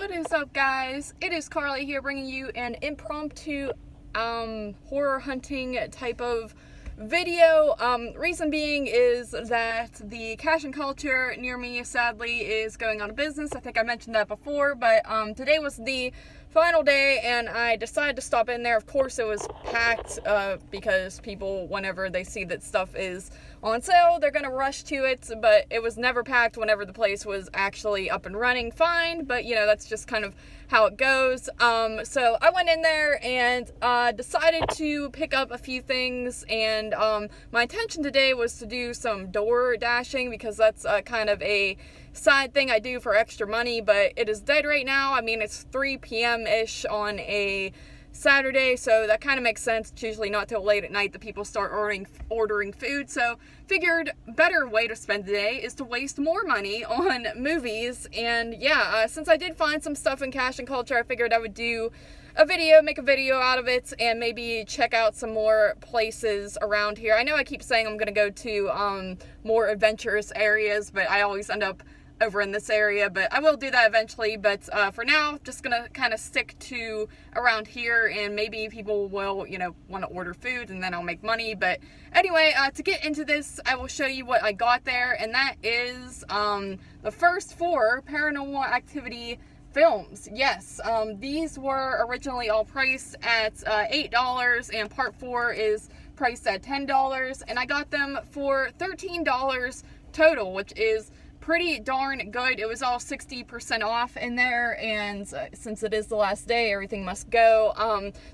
What is up, guys? It is Carly here bringing you an impromptu horror hunting type of video. Reason being is that the cash and culture near me sadly is going out of business. I think I mentioned that before, but today was the final day and I decided to stop in there. Of course it was packed because people, whenever they see that stuff is on sale, they're gonna rush to it, but it was never packed whenever the place was actually up and running fine. But you know, that's just kind of how it goes. So I went in there and decided to pick up a few things, and my intention today was to do some door dashing because that's kind of a side thing I do for extra money, but it is dead right now. I mean, it's 3 p.m.-ish on a Saturday, so that kind of makes sense. It's usually not till late at night that people start ordering food, so figured better way to spend the day is to waste more money on movies. And yeah, since I did find some stuff in cash and culture, I figured I would do a video, make a video out of it, and maybe check out some more places around here. I know I keep saying I'm gonna go to more adventurous areas, but I always end up over in this area, but I will do that eventually. But for now, just gonna kind of stick to around here, and maybe people will, you know, want to order food and then I'll make money. But anyway, to get into this, I will show you what I got there, and that is the first 4 Paranormal Activity films. Yes, these were originally all priced at $8, and part 4 is priced at $10, and I got them for $13 total, which is pretty darn good. It was all 60% off in there, and since it is the last day, everything must go.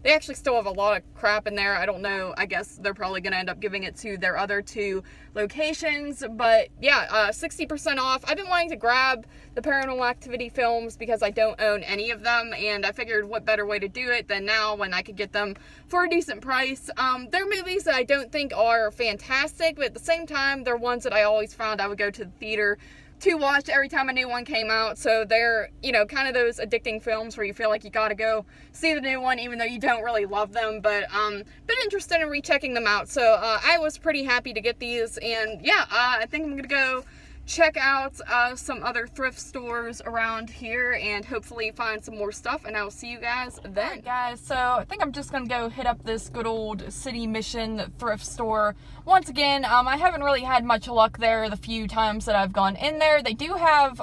They actually still have a lot of crap in there. I don't know, I guess they're probably gonna end up giving it to their other 2 locations, but yeah, 60% off. I've been wanting to grab the Paranormal Activity films because I don't own any of them, and I figured what better way to do it than now when I could get them for a decent price. They're movies that I don't think are fantastic, but at the same time, they're ones that I always found I would go to the theater to watch every time a new one came out. So they're, you know, kind of those addicting films where you feel like you gotta go see the new one even though you don't really love them, but been interested in rechecking them out. So I was pretty happy to get these, and yeah, I think I'm gonna go check out some other thrift stores around here and hopefully find some more stuff, and I will see you guys then. Alright, guys, so I think I'm just gonna go hit up this good old City Mission thrift store once again. I haven't really had much luck there the few times that I've gone in there. They do have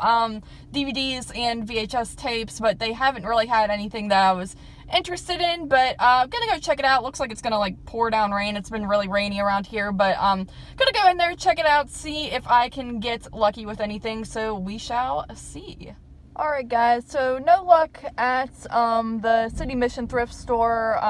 DVDs and VHS tapes, but they haven't really had anything that I was interested in. But I'm gonna go check it out. Looks like it's gonna like pour down rain. It's been really rainy around here, but gonna go in there, check it out, see if I can get lucky with anything, so we shall see. Alright, guys, so no luck at the City Mission thrift store.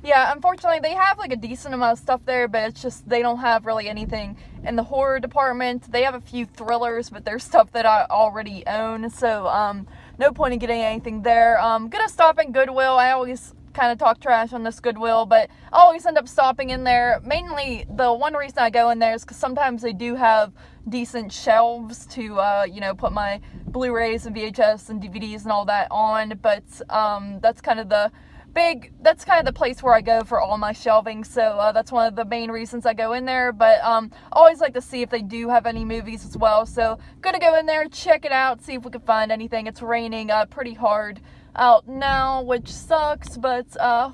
Yeah, unfortunately they have like a decent amount of stuff there, but it's just they don't have really anything in the horror department. They have a few thrillers, but they're stuff that I already own, so no point in getting anything there. Gonna stop in Goodwill. I always kind of talk trash on this Goodwill, but I always end up stopping in there. Mainly, the one reason I go in there is because sometimes they do have decent shelves to, you know, put my Blu-rays and VHS and DVDs and all that on, but that's kind of the place where I go for all my shelving, so that's one of the main reasons I go in there. But always like to see if they do have any movies as well, so gonna go in there, check it out, see if we can find anything. It's raining pretty hard out now, which sucks, but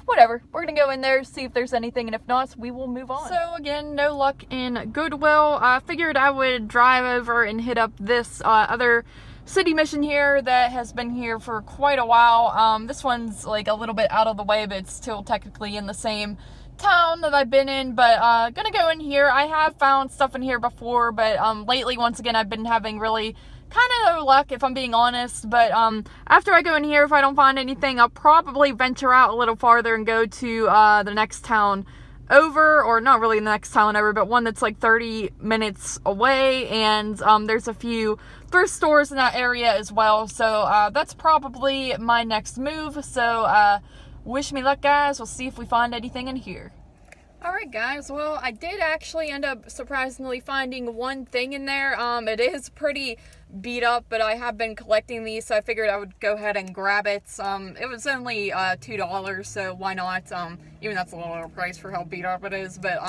whatever. We're gonna go in there, see if there's anything, and if not, we will move on. So again, no luck in Goodwill. I figured I would drive over and hit up this other City Mission here that has been here for quite a while. This one's like a little bit out of the way, but it's still technically in the same town that I've been in. But gonna go in here. I have found stuff in here before, but lately, once again, I've been having really kind of no luck, if I'm being honest. But after I go in here, if I don't find anything, I'll probably venture out a little farther and go to the next town over, or not really the next town over, but one that's like 30 minutes away, and there's a few thrift stores in that area as well, so that's probably my next move. So wish me luck, guys. We'll see if we find anything in here. Alright, guys, well, I did actually end up surprisingly finding one thing in there. It is pretty beat up, but I have been collecting these, so I figured I would go ahead and grab it. It was only $2, so why not? Even that's a little price for how beat up it is, but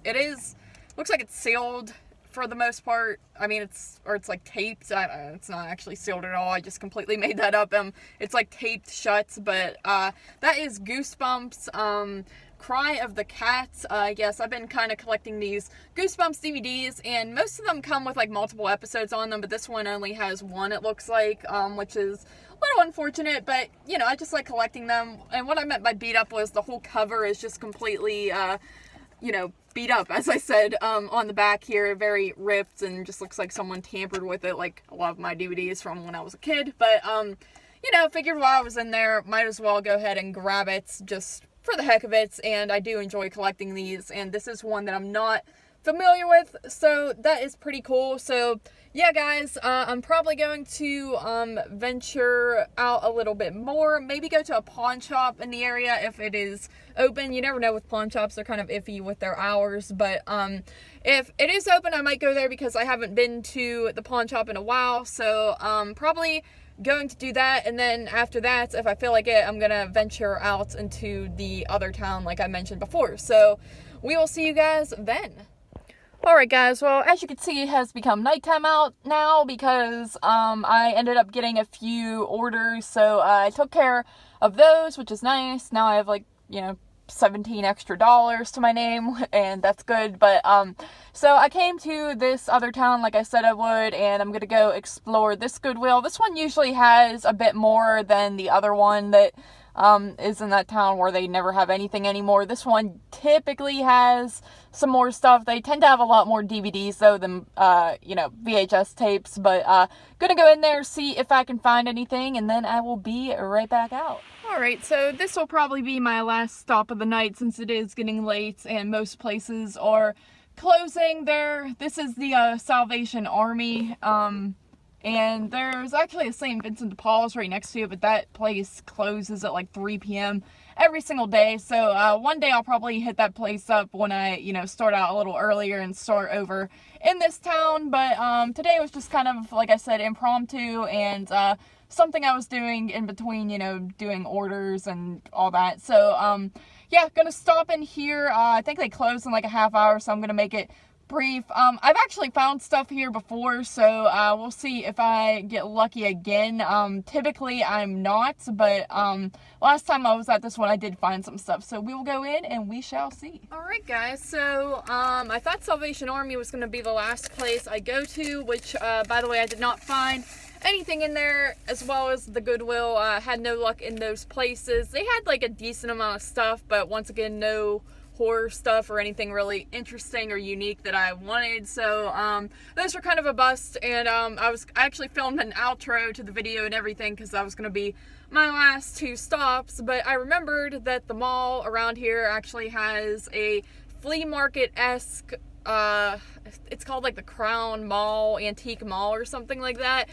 it is, looks like it's sealed for the most part. I mean, it's like taped. It's not actually sealed at all. I just completely made that up. It's like taped shut, but that is Goosebumps. Cry of the Cats. Yes, I've been kind of collecting these Goosebumps DVDs, and most of them come with like multiple episodes on them, but this one only has one, it looks like, which is a little unfortunate, but you know, I just like collecting them. And what I meant by beat up was the whole cover is just completely you know, beat up, as I said, on the back here, very ripped, and just looks like someone tampered with it, like a lot of my DVDs from when I was a kid. But you know, figured while I was in there, might as well go ahead and grab it just for the heck of it. And I do enjoy collecting these, and this is one that I'm not familiar with, so that is pretty cool. So yeah, guys, I'm probably going to venture out a little bit more, maybe go to a pawn shop in the area if it is open. You never know with pawn shops, they're kind of iffy with their hours, but if it is open, I might go there because I haven't been to the pawn shop in a while. So probably going to do that, and then after that, if I feel like it, I'm gonna venture out into the other town like I mentioned before. So we will see you guys then. Alright guys, well, as you can see, it has become nighttime out now because I ended up getting a few orders, so I took care of those, which is nice. Now I have, like, you know, $17 extra to my name, and that's good. But so I came to this other town like I said I would, and I'm gonna go explore this Goodwill. This one usually has a bit more than the other one that is in that town where they never have anything anymore. This one typically has some more stuff. They tend to have a lot more DVDs though than you know, VHS tapes. But gonna go in there, see if I can find anything, and then I will be right back out. Alright, so this will probably be my last stop of the night since it is getting late and most places are closing there. This is the Salvation Army, and there's actually a St. Vincent de Paul's right next to it, but that place closes at like 3 p.m. every single day. So one day I'll probably hit that place up when I, you know, start out a little earlier and start over in this town. But today was just kind of, like I said, impromptu, and something I was doing in between, you know, doing orders and all that. So yeah, gonna stop in here. I think they close in like a half hour, so I'm gonna make it brief. I've actually found stuff here before, so we'll see if I get lucky again. Typically I'm not, but last time I was at this one I did find some stuff, so we will go in and we shall see. Alright guys, so I thought Salvation Army was going to be the last place I go to, which by the way, I did not find anything in there, as well as the Goodwill. Had no luck in those places. They had like a decent amount of stuff, but once again, no horror stuff or anything really interesting or unique that I wanted. So those were kind of a bust, and I actually filmed an outro to the video and everything because that was going to be my last two stops. But I remembered that the mall around here actually has a flea market-esque, it's called like the Crown Mall, Antique Mall or something like that.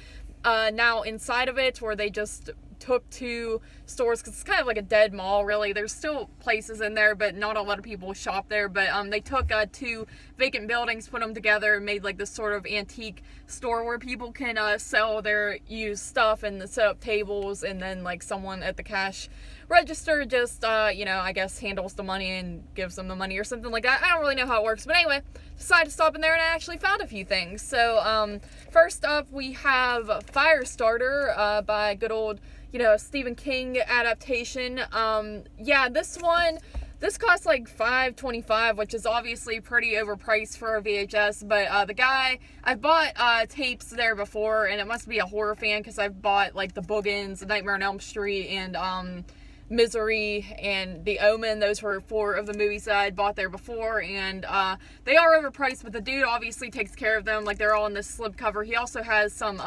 Now inside of it, where they just took two stores, because it's kind of like a dead mall really. There's still places in there, but not a lot of people shop there. But they took two vacant buildings, put them together, and made like this sort of antique store where people can sell their used stuff and set up tables, and then like someone at the cash register just you know, I guess handles the money and gives them the money or something like that. I don't really know how it works, but anyway, decided to stop in there and I actually found a few things. So first up we have Firestarter by good old, you know, Stephen King adaptation. Yeah, this costs like $5.25, which is obviously pretty overpriced for a VHS, but the guy, I've bought tapes there before, and it must be a horror fan because I've bought like The Boogans, Nightmare on Elm Street, and Misery and The Omen. Those were 4 of the movies that I'd bought there before, and they are overpriced, but the dude obviously takes care of them. Like, they're all in this slipcover. He also has some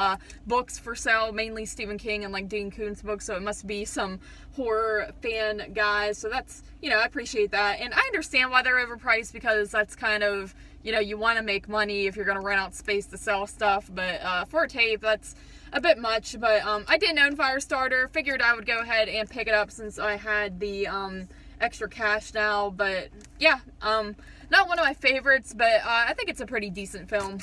books for sale, mainly Stephen King and like Dean Koontz books, so it must be some horror fan guys. So that's, you know, I appreciate that, and I understand why they're overpriced, because that's kind of, you know, you want to make money if you're going to rent out space to sell stuff, but for a tape, that's a bit much. But I didn't own Firestarter, figured I would go ahead and pick it up since I had the extra cash now. But yeah, not one of my favorites, but I think it's a pretty decent film.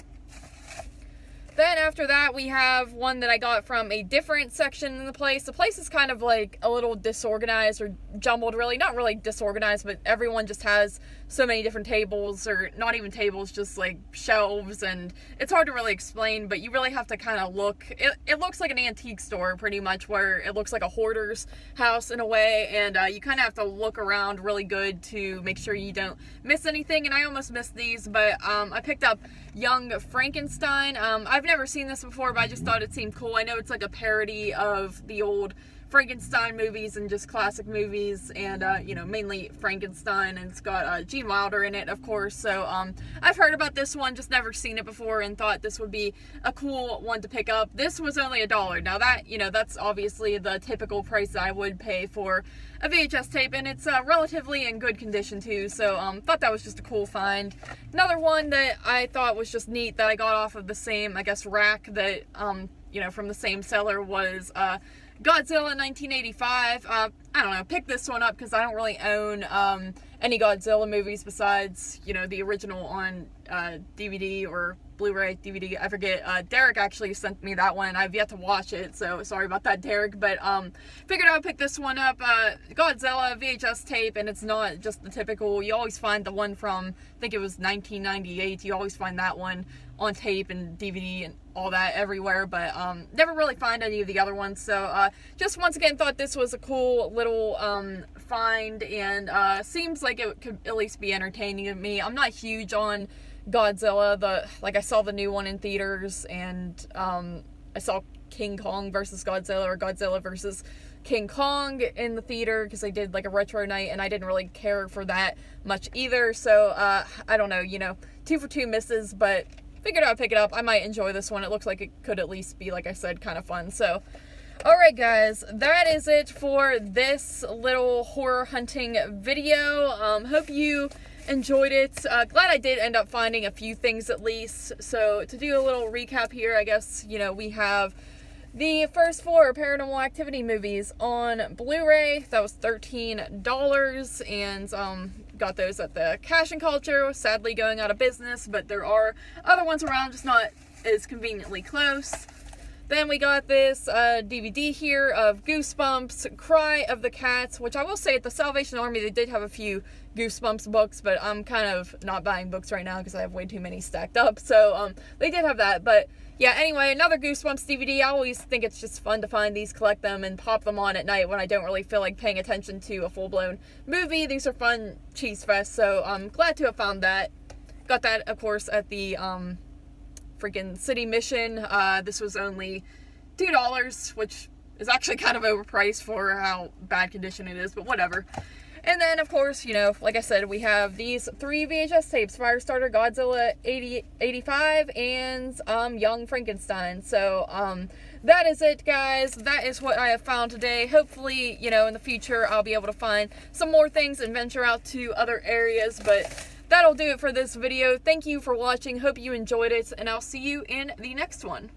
Then after that, we have one that I got from a different section in the place. The place is kind of like a little disorganized or jumbled, really. Not really disorganized, but everyone just has so many different tables, or not even tables, just like shelves, and it's hard to really explain, but you really have to kind of look. It looks like an antique store pretty much, where it looks like a hoarder's house in a way, and you kind of have to look around really good to make sure you don't miss anything. And I almost missed these, but I picked up Young Frankenstein. I've never seen this before, but I just thought it seemed cool. I know it's like a parody of the old Frankenstein movies and just classic movies, and you know, mainly Frankenstein, and it's got Gene Wilder in it, of course. So I've heard about this one, just never seen it before, and thought this would be a cool one to pick up. This was only $1. Now that, you know, that's obviously the typical price that I would pay for a VHS tape, and it's relatively in good condition too, so thought that was just a cool find. Another one that I thought was just neat that I got off of the same, I guess, rack that you know, from the same seller was Godzilla 1985. I don't know, picked this one up because I don't really own any Godzilla movies besides, you know, the original on DVD or Blu-ray, DVD, I forget. Derek actually sent me that one. I've yet to watch it, so sorry about that, Derek. But figured I would pick this one up. Godzilla VHS tape, and it's not just the typical. You always find the one from, I think it was 1998. You always find that one on tape and DVD and all that everywhere, but never really find any of the other ones. So just once again thought this was a cool little find, and seems like it could at least be entertaining to me. I'm not huge on Godzilla. Like, I saw the new one in theaters, and I saw King Kong versus Godzilla, or Godzilla versus King Kong in the theater, because they did like a retro night, and I didn't really care for that much either. So I don't know, you know, 2 for 2 misses, but figured I'd pick it up. I might enjoy this one. It looks like it could at least be, like I said, kind of fun. So alright guys, that is it for this little horror hunting video. Hope you enjoyed it. Glad I did end up finding a few things at least. So to do a little recap here, I guess, you know, we have the first 4 Paranormal Activity movies on Blu-ray. That was $13, and got those at the Cash and Culture, sadly going out of business, but there are other ones around, just not as conveniently close. Then we got this DVD here of Goosebumps, Cry of the Cats, which I will say at the Salvation Army they did have a few Goosebumps books, but I'm kind of not buying books right now because I have way too many stacked up. So they did have that, but yeah, anyway, another Goosebumps DVD. I always think it's just fun to find these, collect them, and pop them on at night when I don't really feel like paying attention to a full-blown movie. These are fun cheese fest, so I'm glad to have found that. Got that, of course, at the freaking City Mission. This was only $2, which is actually kind of overpriced for how bad condition it is, but whatever. And then, of course, you know, like I said, we have these 3 VHS tapes: Firestarter, Godzilla 85, and Young Frankenstein. So that is it, guys. That is what I have found today. Hopefully, you know, in the future I'll be able to find some more things and venture out to other areas, but that'll do it for this video. Thank you for watching. Hope you enjoyed it, and I'll see you in the next one.